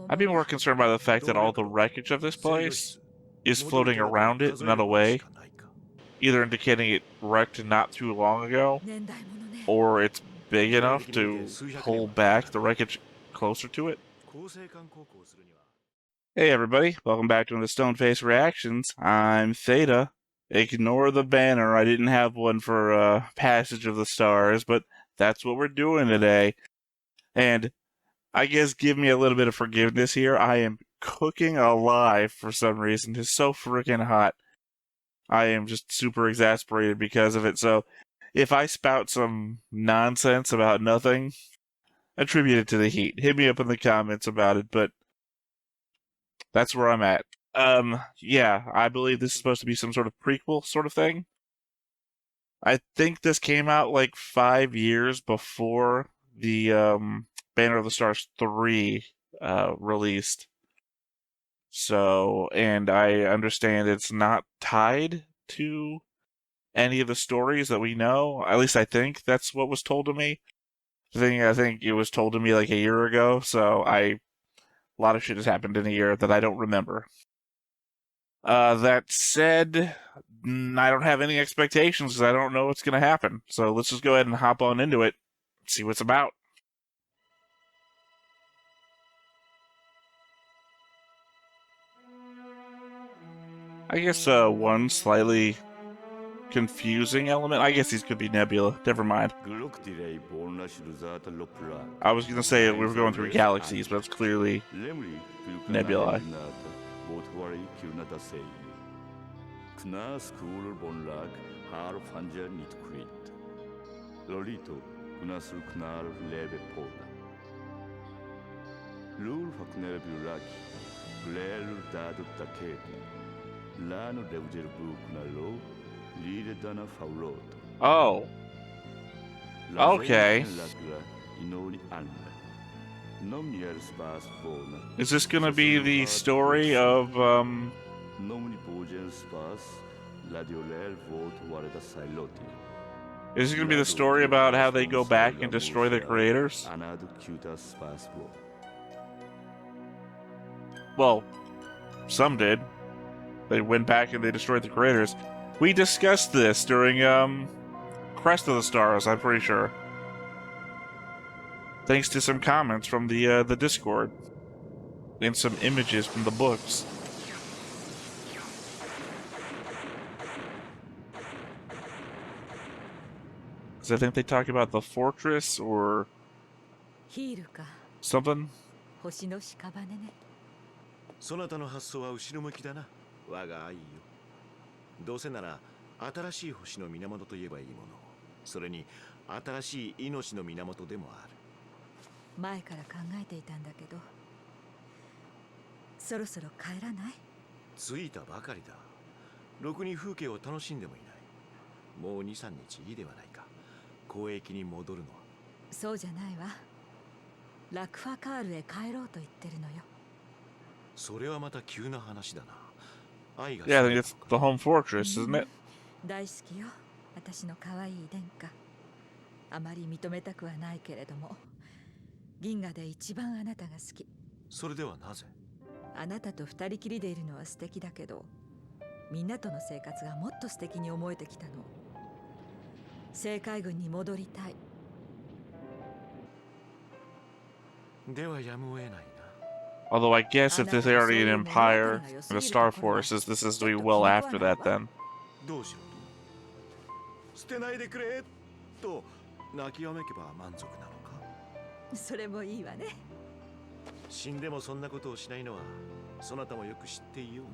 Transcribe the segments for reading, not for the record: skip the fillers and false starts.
I'd be more concerned by the fact that all the wreckage of this place is floating around it, not away, either indicating it wrecked not too long ago, or it's big enough to pull back the wreckage closer to it. Hey everybody, welcome back to the Stoneface Reactions. I'm Theta. Ignore the banner, I didn't have one for Passage of the Stars, but that's what we're doing today. And I guess give me a little bit of forgiveness here. I am cooking alive for some reason. It's so freaking hot. I am just super exasperated because of it. So if I spout some nonsense about nothing, attribute it to the heat. Hit me up in the comments about it, but that's where I'm at. Yeah, I believe this is supposed to be some sort of prequel sort of thing. I think this came out like 5 years before the Banner of the Stars 3 released. So, and I understand it's not tied to any of the stories that we know. At least I think that's what was told to me. I think it was told to me like a year ago, so a lot of shit has happened in a year that I don't remember. That said, I don't have any expectations because I don't know what's going to happen. So let's just go ahead and hop on into it, see what's about. I guess one slightly confusing element. I guess these could be Nebula. Never mind. I was going to say we were going through galaxies, but it's clearly Nebula. Oh. Okay. Is this gonna be the story of, Is it gonna be the story about how they go back and destroy the creators? Well, some did. They went back and they destroyed the creators. We discussed this during, Crest of the Stars, I'm pretty sure. Thanks to some comments from the Discord. And some images from the books. Because I think they talk about the fortress or something. そなたの発想は後ろ向きだな。我が愛よ。どうせなら新しい星の源といえばいいもの。それに新しい命の源でもある。前から考えていたんだけど、そろそろ帰らない？着いたばかりだ。ろくに風景を楽しんでもいない。もう2、3日いいではないか。交易に戻るのは。そうじゃないわ。ラクファカールへ帰ろうと言ってるのよ。それはまた急な話だな。愛が。Yeah, I think it's the home fortress, isn't it? 大好きよ。私の可愛い殿下。あまり認めたくはないけれども、銀河で一番あなたが好き。それではなぜ？あなたと二人きりでいるのは素敵だけど、みんなとの生活がもっと素敵に思えてきたの。正海軍に戻りたい。ではやむを得ないな。 Although I guess if there's already an empire and a star forces, this is to be well after that then. どうしようと。捨てないでくれと泣きわめけば満足なのか。それもいいわね。死んでもそんなことをしないのはそなたもよく知っていよう。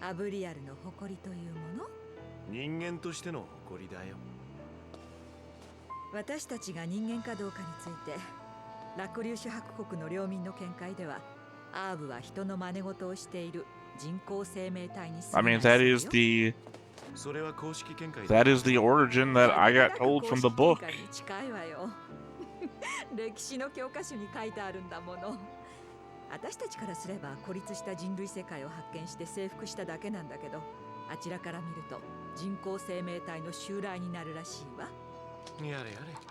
アブリアルの誇りというもの？人間としての誇りだよ。私たちが人間かどうかについて、ラクリューシュ伯国の領民の見解では、アーブは人の真似事をしている人工生命体に過ぎない。I mean, that is the origin that I got told from the book. 近いわよ。歴史の教科書に書いてあるんだもの。私たちからすれば孤立した人類世界を発見して征服しただけなんだけど、あちらから見ると人工生命体の襲来になるらしいわ。I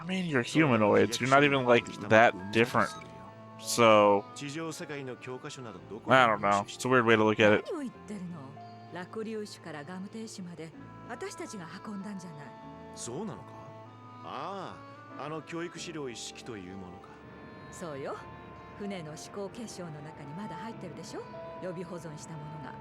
mean, you're humanoids. You're not even like that different So 地上世界の教科書などどこ I に don't も know. It's a weird way to look at it. 何を言ってるの？ラクリューシュからガムテーシュまで私たちが運んだんじゃない。そうなのか。ああ、あの教育資料一式というものか。そうよ。船の思考結晶の中にまだ入ってるでしょ。予備保存したものが。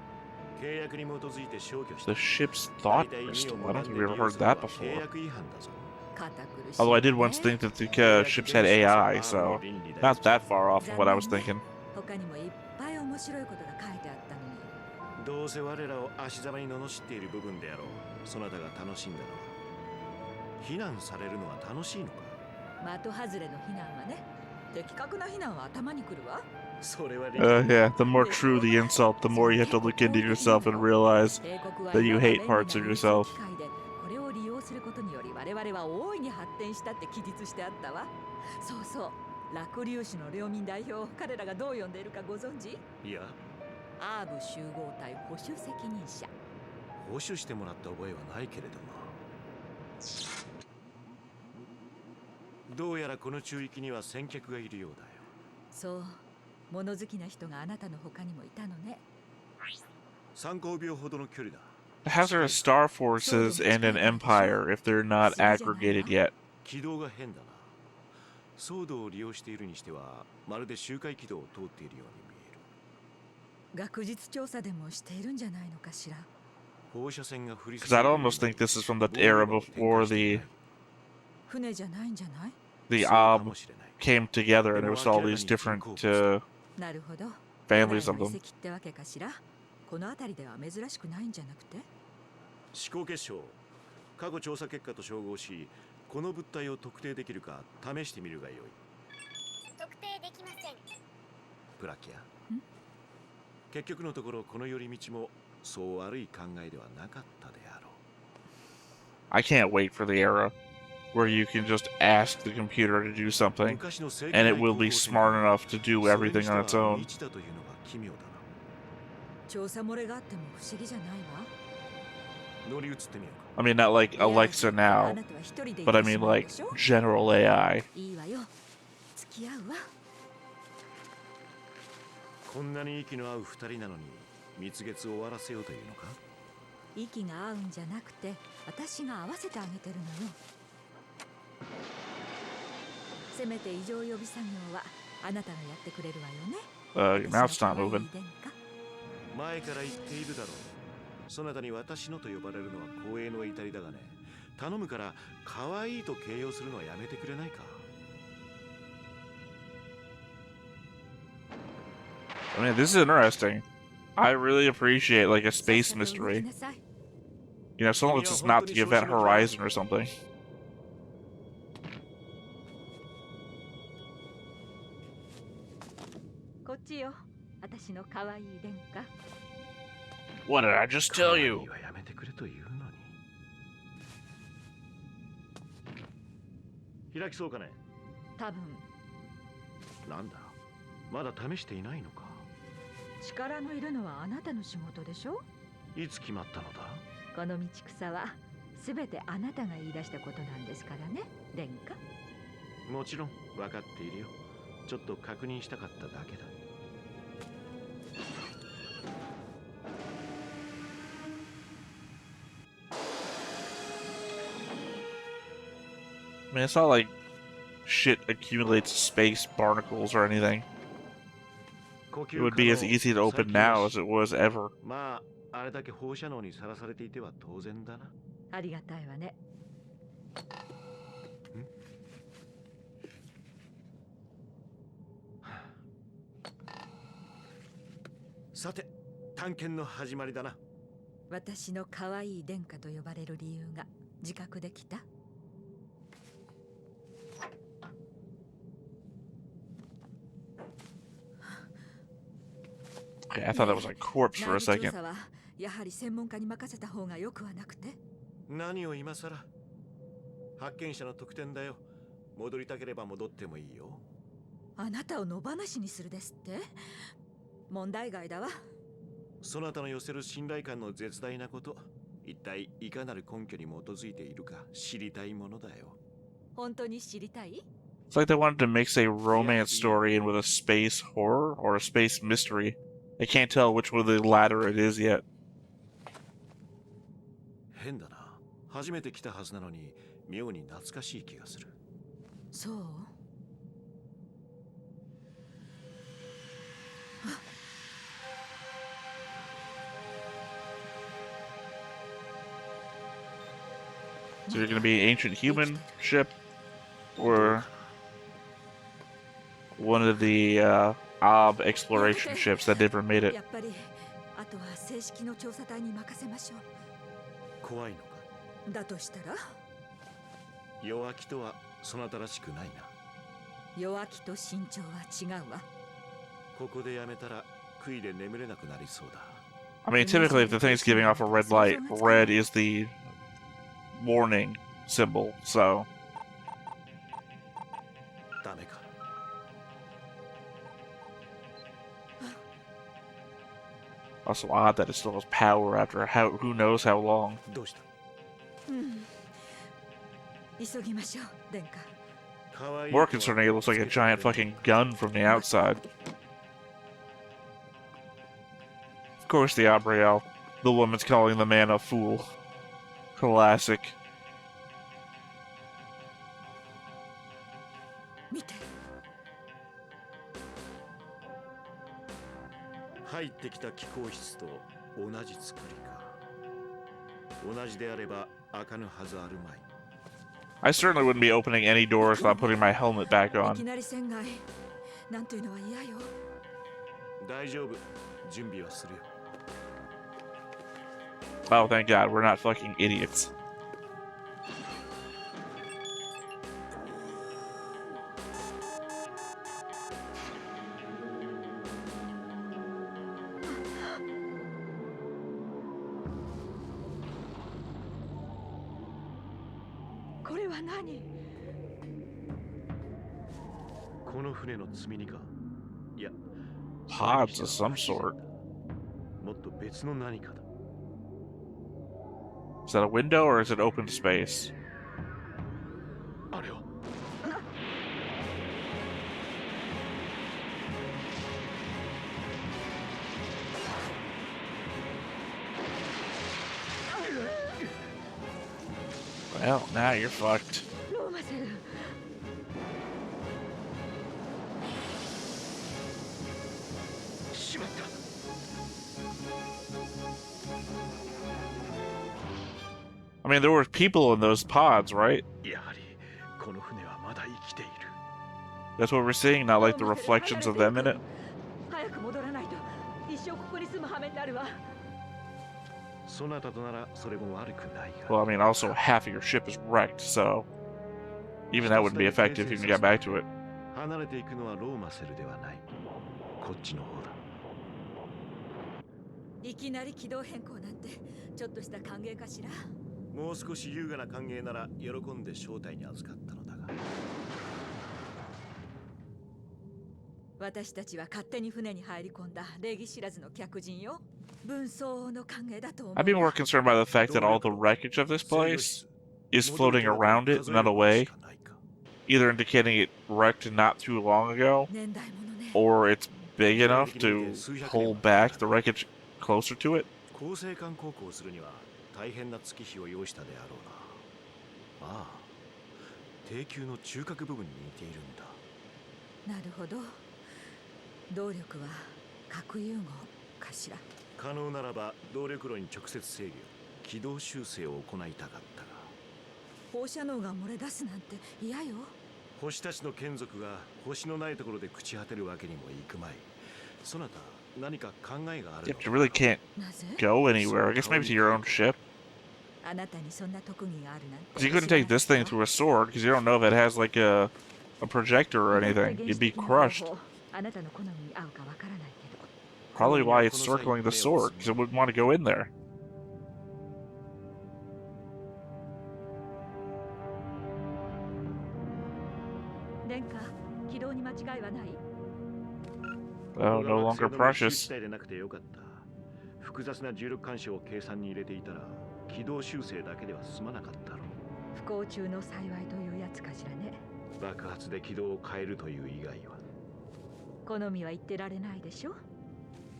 契約に基づいて消去した。 The ship's thought crystal. I don't think we've ever heard that 契 before. 約違反だぞ。 堅苦しい Although I ね。 did once think that the ships had AI, so not that far off from what I was thinking. 他にもいっぱい面白いことが書いてあったのに。どうせ我らを足ざまに罵っている部分であろう。そなたが楽しんだのは非難されるのは楽しいのか。的外れの非難はね。的確な非難は頭にくるわ。それは Yeah, the more true the insult, the more you have to look into yourself and realize that you hate parts of yourself. これを利用することにより我々は大いに発展したって記述してあったわ。そうそう。ラクリューシュの領民代表、彼らがどう呼んでいるかご存知？いや、アーブ集合体保守責任者。保守してもらった覚えはないけれどな。どうやらこの中域には先客がいるようだよ。そう。物好きな人があなたの他にもいたのね。3光秒ほどの距離だ。 Hazardous star forces and an empire if they're not aggregated yet. 軌道が変だな。ソードを利用しているにしては、まるで周回軌道を通っているように見える。学術調査でもしているんじゃないのかしら。放射線が降り注い Because I'd almost think this is from the era before 船じゃないんじゃない？ the そうかもしれない。 came together and there was all these different なるほど。 families of 古代の them. 遺跡ってわけかしら。この辺りでは珍しくないんじゃなくて？思考結晶、過去調査結果と照合し、この物体を特定できるか試してみるがよい。特定できません。プラキア。結局のところこの寄り道もそう悪い考えではなかったであろう。 I can't wait for the era where you can just ask the computer to do something 昔の正 and 解 it will be smart enough to do everything on its それ own. にしては未知だというのが奇妙だな。調査漏れがあっても不思議じゃないわ。乗り移ってみようか。 I mean, not like Alexa あ now, なたは一人で but I 行ってし mean まう like でしょ？ general AI. いいわよ。付き合うわ。こんなに息の合う二人なのに蜜月を終わらせようというのか。息が合うんじゃなくて、私が合わせてあげてるのよ。せめて異常予備作業はあなたがやってくれるわよね。Your mouth's not moving. 前から言っているだろう。そなたに私のと呼ばれるのは光栄の至りだがね。頼むから可愛いと形容するのはやめてくれないか。 I mean, this is interesting. I really appreciate like a space mystery. You know, so long as it's not the Event Horizon or something. こっちよ。私の可愛い殿下。 What did I just tell you? 可愛いはやめてくれと言うのに。開きそうかね。多分なんだ。まだ試していないのか。力のいるのはあなたの仕事でしょ？いつ決まったのだ。この道草は全てあなたが言い出したことなんですからね、殿下。もちろん分かっているよ。ちょっと確認したかっただけだ。 I mean, it's not like shit accumulates space barnacles or anything. It would be as easy to open now as it was ever. まあ、あれだけ放射能にさらされていては当然だな。ありがたいわね。さて、探検の始まりだな。私の可愛い殿下と呼ばれる理由が自覚できた？ Okay, I thought that was a corpse for a 内部調 second. 査はやはり専門家に任せた方がよくはなくて？何を今さら。発見者の特典だよ。戻りたければ戻ってもいいよ。あなたを野放しにするですって？問題外だわ。そなたの寄せる信頼感の絶大なこと、一体いかなる根拠に基づいているか知りたいものだよ。本当に知りたい？ It's like they wanted to mix a romance story in with a space horror or a space mystery. I can't tell which one of the latter it is yet. 変だな。初めて来たはずなのに妙に懐かしい気がする。そう。 So you're going to be an ancient human ship, or one of the OB exploration ships that never made it. やっぱりあとは正式の調査隊に任せましょ怖いのか。う。だとしたら弱気とはそなたらしくないな。弱気と慎重は違うわ。ここでやめたら悔いで眠れなくなりそうだ。I mean, typically, if the thing's giving off a red light, red is the warning symbol, so. ダメか。 Also odd that it still has power after who knows how long. どうした。急ぎましょう、殿下。 More concerning, it looks like a giant fucking gun from the outside. Of course, the Abrielle. The woman's calling the man a fool. Classic. 見て。入ってきた気候室と同じ作りか。同じであれば開かぬはずあるまい。 I certainly wouldn't be opening any doors without putting my helmet back い on. きなり船外。なんというのは嫌よ。大丈夫。準備はするよ。 Oh, thank God, we're not fucking idiots. Nani? この船の積み荷か。いや、 Pods of some sort. もっと別の何かだ。 Is that a window or is it open space? あれは。 Well, now you're fucked. I mean, there were people in those pods, right? That's what we're seeing, not like the reflections of them in it. Well, I mean, also half of your ship is wrecked, so even that wouldn't be effective if you got back to it. 離れていくのはローマセルではない。こっちの方だ。いきなり軌道変更なんてちょっとした歓迎かしら。もう少し優雅な歓迎なら喜んで招待に預かったのだが。私たちは勝手に船に入り込んだ礼儀知らずの客人よ。分相応の歓迎だと思う。 I'd be more concerned by the fact that all the wreckage of this place is floating around it, not away. Either indicating it wrecked not too long ago, or it's big enough to hold back the wreckage closer to it. 構成艦航行するには大変な月日を要したであろうな。ああ、低級の中核部分に似ているんだ。なるほど。動力は核融合かしら。可能ならば動力炉に直接制御、軌道修正を行いたかったが。放射能が漏れ出すなんて嫌よ。星たちの眷属が星のないところで朽ち果てるわけにもいくまい。そなた何か考えがあるのか。 You really can't go anywhere. I guess maybe to your own ship. あなたにそんな特技があるなんて。 Because you couldn't take this thing through a sword, because you don't know if it has like a projector or anything. You'd be crushed. あなたの好みに合うかわからないけど。 Probably why it's circling the sword, because it wouldn't want to go in there. 殿下、軌道に間違いはない？ Oh, no longer precious. でなくてよかった。複雑な重力干渉を計算に入れていたら軌道修正だけでは済まなかったろう。不幸中の幸いというやつかしらね。爆発で軌道を変えるという以外は。好みは言ってられないでしょ。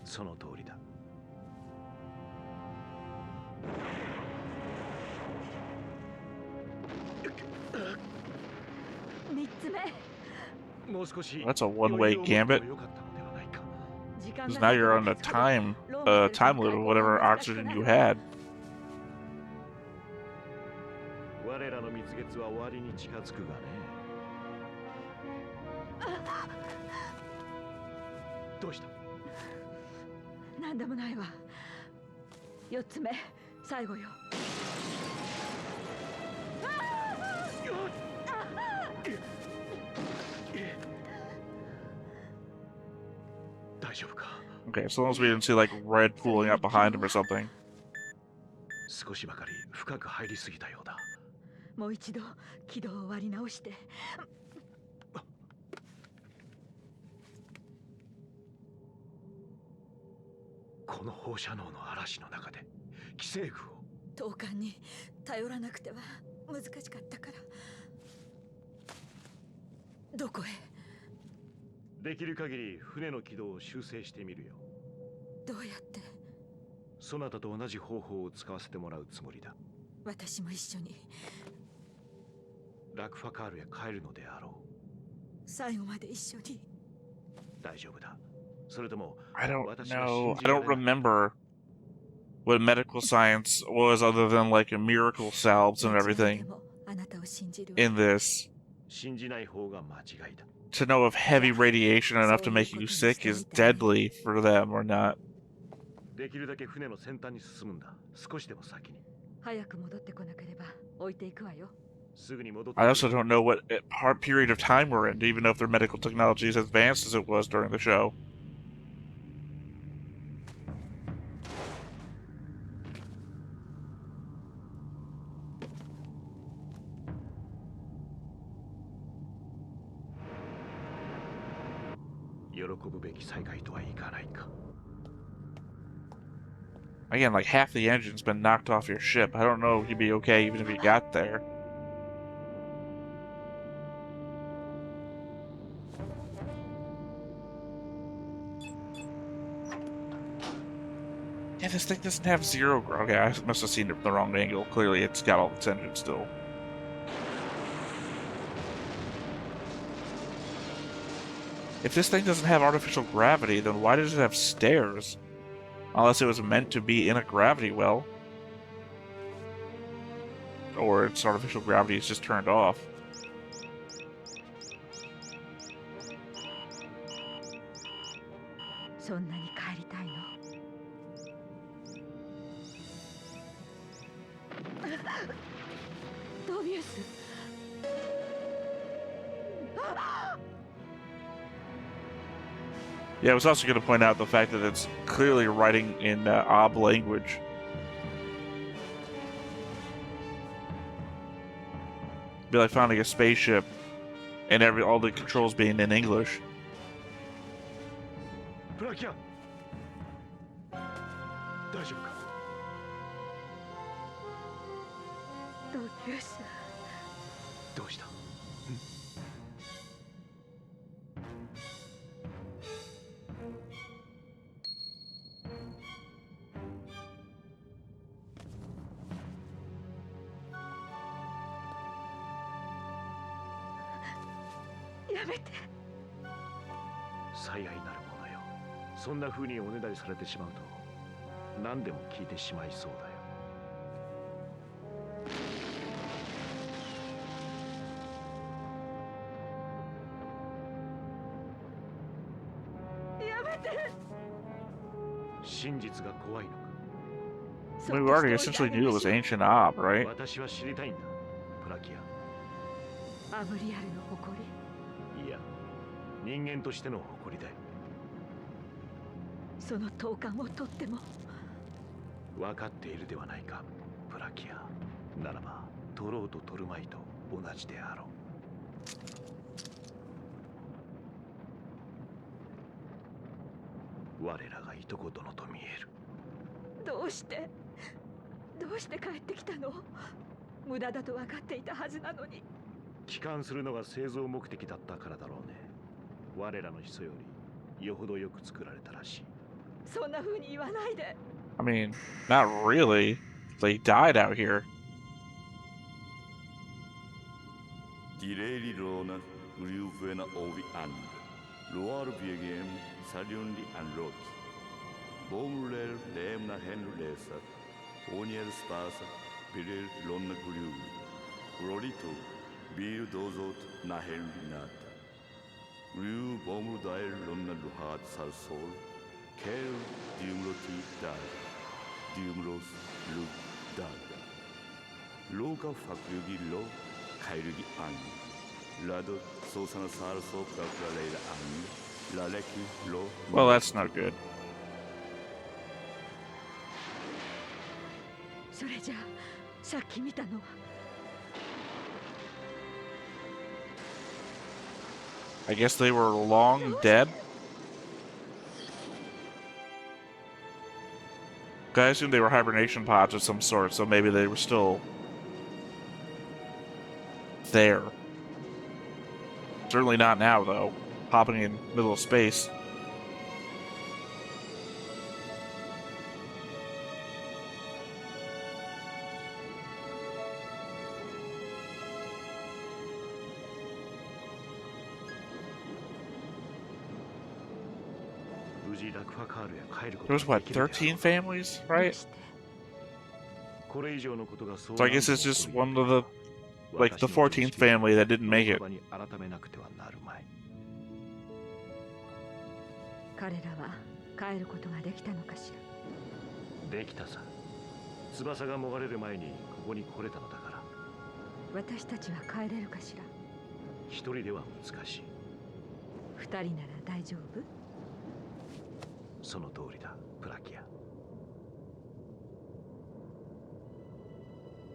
その通りだ。3つ目。もう少し That's a one-way gambit. 良かったのではないか。 Because now you're on a time limit of whatever oxygen you had. 我らの蜜月は終わりに近づくがね。どうした？なんでもないわ。4つ目、最後よ。大丈夫か？ Okay, so long as we didn't see like red pooling up behind him or something. 少しばかり深く入りすぎたようだ。もう一度軌道を割り直して。この放射能の嵐の中で寄生具を。投函に頼らなくては難しかったから。どこへ？できる限り船の軌道を修正してみるよ。どうやって？そなたと同じ方法を使わせてもらうつもりだ。私も一緒に。ラクファカールへ帰るのであろう。最後まで一緒に。大丈夫だ。それとも I don't know. I don't remember what medical science was other than like a miracle salves and everything あなたを信じるわ。 in this. 信じない方が間違いだ。 To know if heavy radiation enough to make you sick is deadly for them or not. できるだけ船の先端に進むんだ。少しでも先に。早く戻ってこなければ置いていくわよ。すぐに戻って。 I also don't know what period of time we're in to even know if their medical technology is as advanced as it was during the show. 喜ぶべき再会とはいかないか。 Again, like half the engine's been knocked off your ship. I don't know if you'd be okay even if you got there. Yeah, this thing doesn't have zero. Okay, I must have seen it from the wrong angle. Clearly, it's got all its engines still. If this thing doesn't have artificial gravity, then why does it have stairs? Unless it was meant to be in a gravity well. Or its artificial gravity is just turned off. Yeah, I was also going to point out the fact that it's clearly writing in OB language. Be like finding a spaceship and all the controls being in English. ブラキアン、大丈夫か？どうした？やめて。最愛なるものよ。そんな風におねだりされてしまうと何でも聞いてしまいそうだよ。やめて。真実が怖いのか？ I mean, we already essentially knew it was ancient OB, right? 私は知りたいんだ、プラキア。アブリアルの誇り。いや、人間としての誇りだよ。その投函を取っても分かっているではないか、プラキア。ならば取ろうと取るまいと同じであろう。我らがいとこ殿と見える。どうして帰ってきたの？無駄だと分かっていたはずなのに。帰還するのが製造目的だったからだろうね。我らの始祖よりよほどよく作られたらしい。そんな風に言わないで。 I mean, not really. They died out here. ディレイリローナグリューフェナオビアンロアルビエゲンサリュンリアンロキボムレルレムナヘンルレーサオニエルスパーサビレルロンナグリューロリトビールドーゾートナヘンリナタグリューボムダイルロンナルハーツサルソールケールデュームロティダーデュームロスルダーローカファクユギロカイルギアンラドソーサナサールソープラクラレイラアンラレキロ Well, that's not good. それじゃあさっき見たのは。I guess they were long dead. I assume they were hibernation pods of some sort, so maybe they were still there. Certainly not now, though. Popping in middle of space. There's what, 13 families, right? So I guess it's just one of the, like the 14th family that didn't make it. 彼らは帰ることができたのかしら。できたさ。翼がもがれる前にここに来れたのだから。私たちは帰れるかしら。一人では難しい。二人なら大丈夫？その通りだ、プラキア。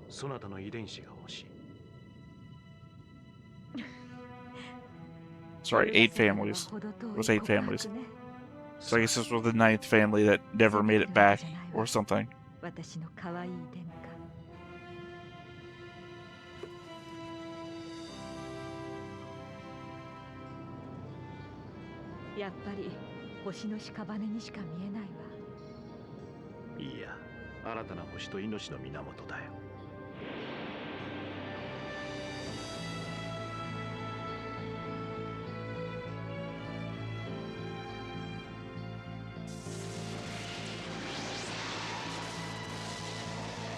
そなたの遺伝子が欲しい。Sorry, 8 families. It was 8 families. So I guess this was the 9th family that never made it back, or something. 私の可愛い殿下。やっぱり星の屍にしか見えないわ。いや、新たな星と命の源だよ。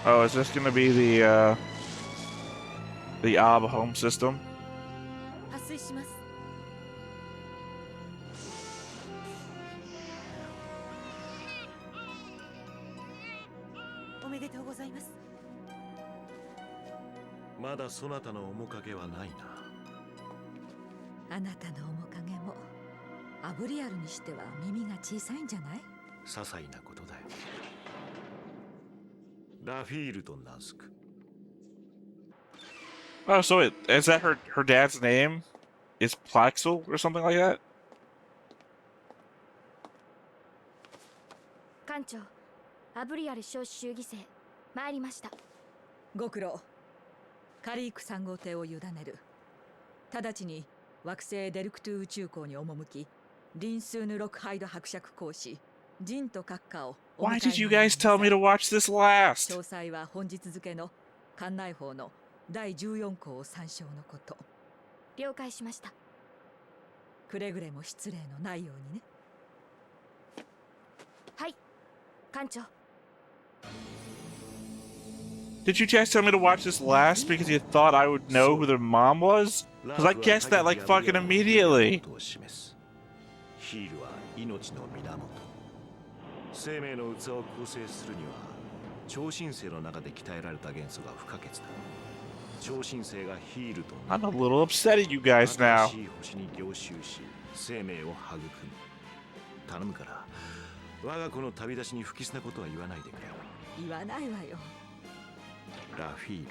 Oh, is this going to be the OVA home system? 発水します。おめでとうございます。まだそなたの面影はないな。あなたの面影もアブリアルにしては耳が小さいんじゃない？些細なことだよ。ラフィールと名付く。Oh, so is that her dad's name? Is Plaxel or something like that? 艦長、アブリアル招集犠牲参りました。ご苦労。カリーク3号艇を委ねる。直ちに惑星デルクトゥ宇宙港に赴き、リンスーヌ・ロックハイド伯爵公使ジンと閣下をお迎え Why に did you なり guys tell me to watch this last? 詳細は本日付の艦内法の第14項を参照のこと。了解しました。くれぐれも失礼のないようにね。はい、艦長。Did you guys tell me to watch this last because you thought I would know who their mom was? Because I guessed that like fucking immediately. ヒールは命の源。生命の器を構成するには超新星の中で鍛えられた元素が不可欠だ。超新星がヒールと I'm a little upset at you guys now. 新しい星に凝集し生命を育む。頼むから我が子の旅立ちに不吉なことは言わないでくれ。言わないわよ。ラフィー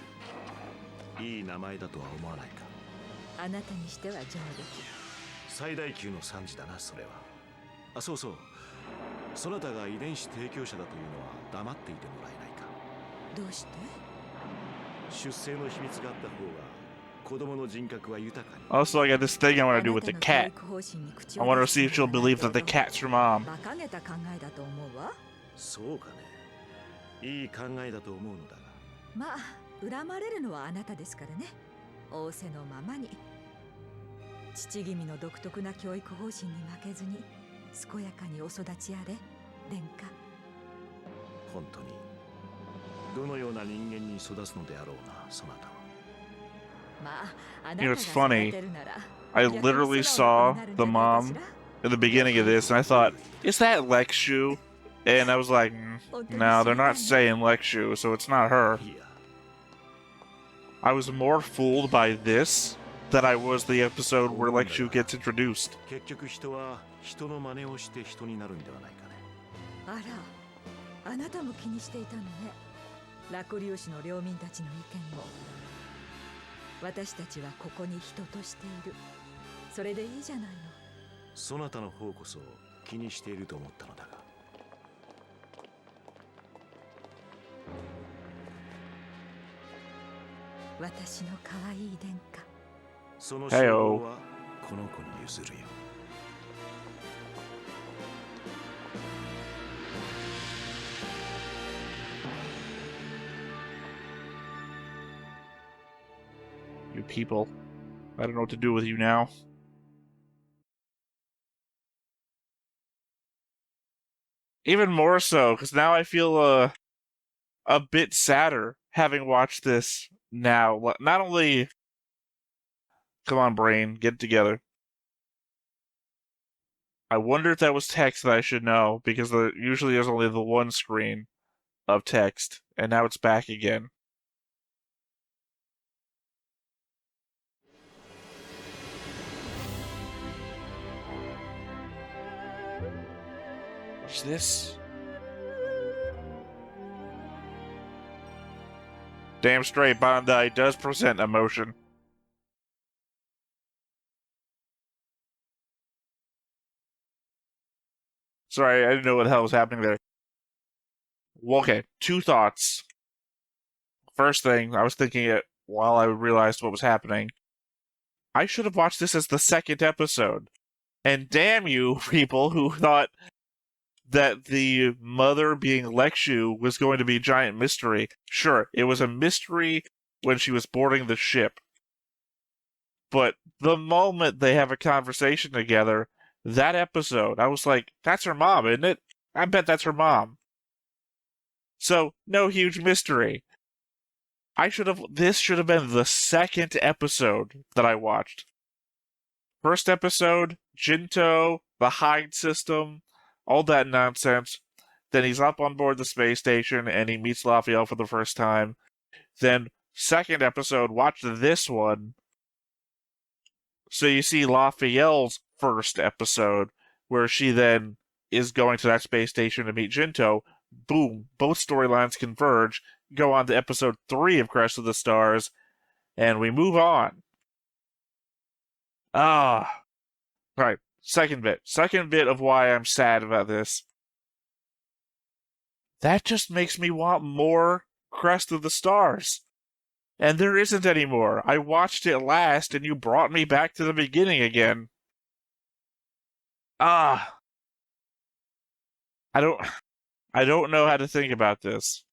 ル、いい名前だとは思わないか。あなたにしては上出来。最大級の賛辞だな、それは。あ、そうそう。そなたが遺伝子提供者だというのは黙っていてもらえないか。どうして？出生の秘密があった方が子供の人格は豊かに。 Also, I got this thing I want to あ do な with た the の教 cat. 育方針に口 I を want 出 to す see if she'll つもり believe はな that い the けど cat's her mom. 馬鹿げた考えだと思うわ。そうかね。いい考えだと思うのだが。まあ恨まれるのはあなたですからね。仰せのままに。父君の独特な教育方針に負けずに健やかにお育ちあれ、殿下。本当にどのような人間に育つのであろうな、そなたは。まああな You know, た it's が funny. 育てるなら I 逆に literally 素直な子に saw なるん the じゃないかし mom ら。 in the beginning of this, and I thought, is that Lexu? And I was like, no, they're not saying Lexu, so it's not her. いや、 I was more fooled by this than I was the episode where Lexu gets introduced. 結局人は人の真似をして人になるんではないかね。あら、あなたも気にしていたのね。ラクリオ氏の領民たちの意見を。私たちはここに人としている。それでいいじゃないの。そなたの方こそ気にしていると思ったのだが。私の可愛い殿下。その称号はこの子に譲るよ。You people. I don't know what to do with you now. Even more so, because now I feel a bit sadder having watched this now. Not only... Come on, brain, get it together. I wonder if that was text that I should know, because usually there's only the one screen of text, and now it's back again. What's this? Damn straight, Bandai does present emotion. Sorry, I didn't know what the hell was happening there. Well, okay, two thoughts. First thing, I was thinking it while I realized what was happening. I should have watched this as the second episode. And damn you, people who thought that the mother being Lexu was going to be a giant mystery. Sure, it was a mystery when she was boarding the ship. But the moment they have a conversation together, that episode, I was like, that's her mom, isn't it? I bet that's her mom. So, no huge mystery. This should have been the second episode that I watched. First episode, Jinto, the hide system, all that nonsense. Then he's up on board the space station and he meets Lafiel for the first time. Then, second episode, watch this one. So you see Lafiel's first episode, where she then is going to that space station to meet Jinto. Boom, both storylines converge, go on to episode 3 of Crest of the Stars, and we move on. Right, second bit of why I'm sad about this. That just makes me want more Crest of the Stars. And there isn't any more. I watched it last, and you brought me back to the beginning again. I don't know how to think about this.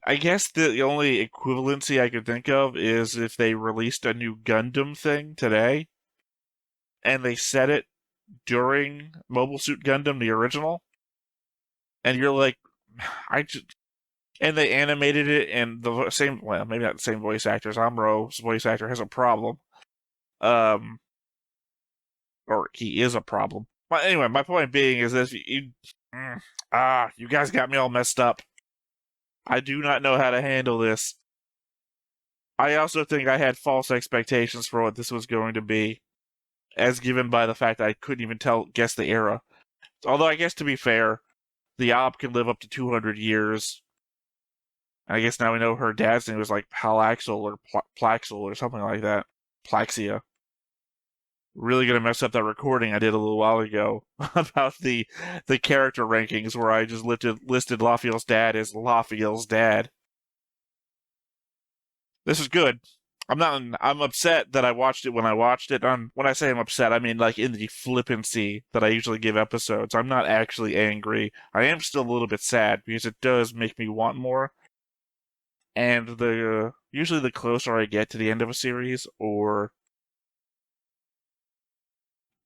I guess the only equivalency I could think of is if they released a new Gundam thing today, and they set it during Mobile Suit Gundam, the original, and you're like, and they animated it, and the same, well, maybe not the same voice actors. Amro's voice actor has a problem. Or he is a problem. But anyway, my point being is this: you guys got me all messed up. I do not know how to handle this. I also think I had false expectations for what this was going to be, as given by the fact that I couldn't even guess the era. Although I guess to be fair, the Op can live up to 200 years. I guess now we know her dad's name was like Palaxel or Plaxel or something like that. Plaxia. Really gonna mess up that recording I did a little while ago about the character rankings where I just listed Lafiel's dad as Lafiel's dad. This is good. I'm upset that I watched it when I watched it. When I say I'm upset, I mean like in the flippancy that I usually give episodes. I'm not actually angry. I am still a little bit sad because it does make me want more. And usually the closer I get to the end of a series, or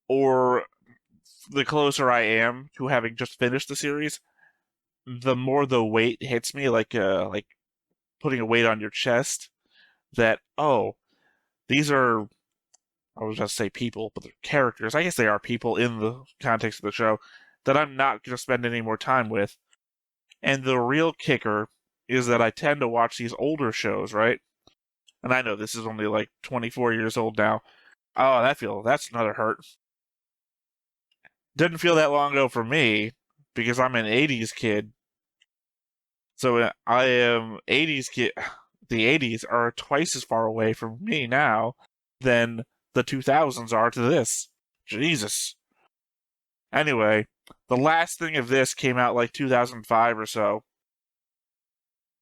the closer I am to having just finished the series, the more the weight hits me, like putting a weight on your chest. That these are, I was just say people, but they're characters. I guess they are people in the context of the show that I'm not going to spend any more time with. And the real kicker is that I tend to watch these older shows, right? And I know this is only like 24 years old now. Oh, that's another hurt. Didn't feel that long ago for me because I'm an 80s kid. So I am 80s kid. The 80s are twice as far away from me now than the 2000s are to this. Jesus. Anyway, the last thing of this came out like 2005 or so.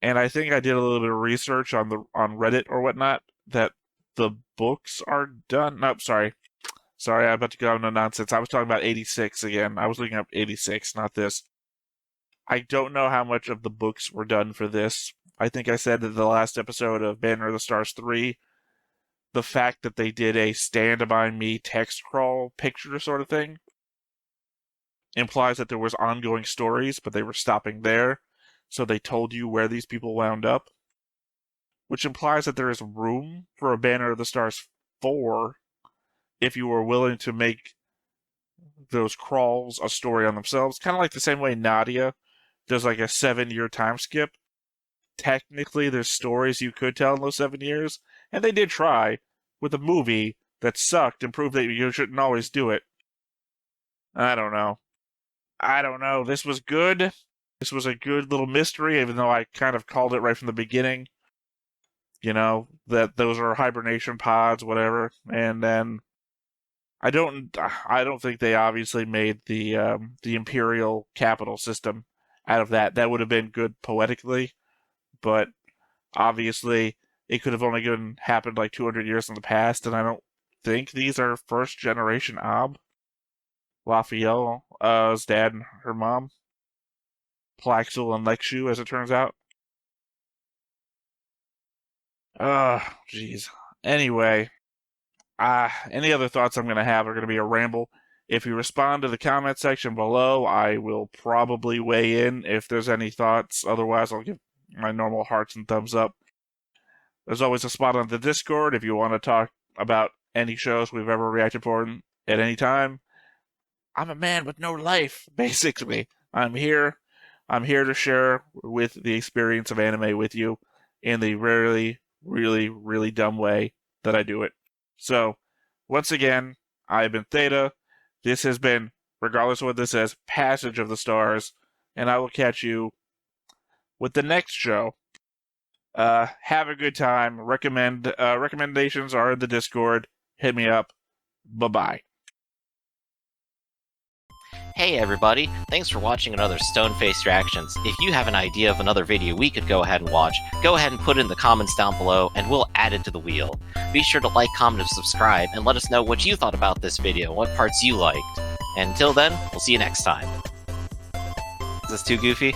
And I think I did a little bit of research on Reddit or whatnot that the books are done. Nope, sorry, I'm about to go into nonsense. I was talking about 86 again. I was looking up 86, not this. I don't know how much of the books were done for this. I think I said in the last episode of Banner of the Stars 3, the fact that they did a Stand By Me text crawl picture sort of thing implies that there was ongoing stories, but they were stopping there. So they told you where these people wound up, which implies that there is room for a Banner of the Stars 4 if you were willing to make those crawls a story on themselves. Kind of like the same way Nadia does like a 7-year time skip. Technically, there's stories you could tell in those 7 years, and they did try with a movie that sucked and proved that you shouldn't always do it. I don't know. This was good. This was a good little mystery, even though I kind of called it right from the beginning. You know, that those are hibernation pods, whatever. And then I don't think they obviously made the imperial capital system out of that. That would have been good poetically, but obviously it could have only happened like 200 years in the past, and I don't think these are first generation Ob. Lafiel's dad and her mom. Plaxel and Lexu, as it turns out. Jeez. Anyway, any other thoughts I'm going to have are going to be a ramble. If you respond to the comment section below, I will probably weigh in if there's any thoughts. Otherwise, I'll give my normal hearts and thumbs up. There's always a spot on the Discord if you want to talk about any shows we've ever reacted for at any time. I'm a man with no life, basically. I'm here to share with the experience of anime with you in the really, really, really dumb way that I do it. So, once again, I've been Theta. This has been, regardless of what this says, Passage of the Stars, and I will catch you with the next show. Have a good time. Recommendations are in the Discord. Hit me up. Bye-bye. Hey everybody, thanks for watching another Stone-Faced Reactions. If you have an idea of another video we could go ahead and watch, go ahead and put it in the comments down below and we'll add it to the wheel. Be sure to like, comment, and subscribe, and let us know what you thought about this video, what parts you liked. And until then, we'll see you next time. Is this too goofy?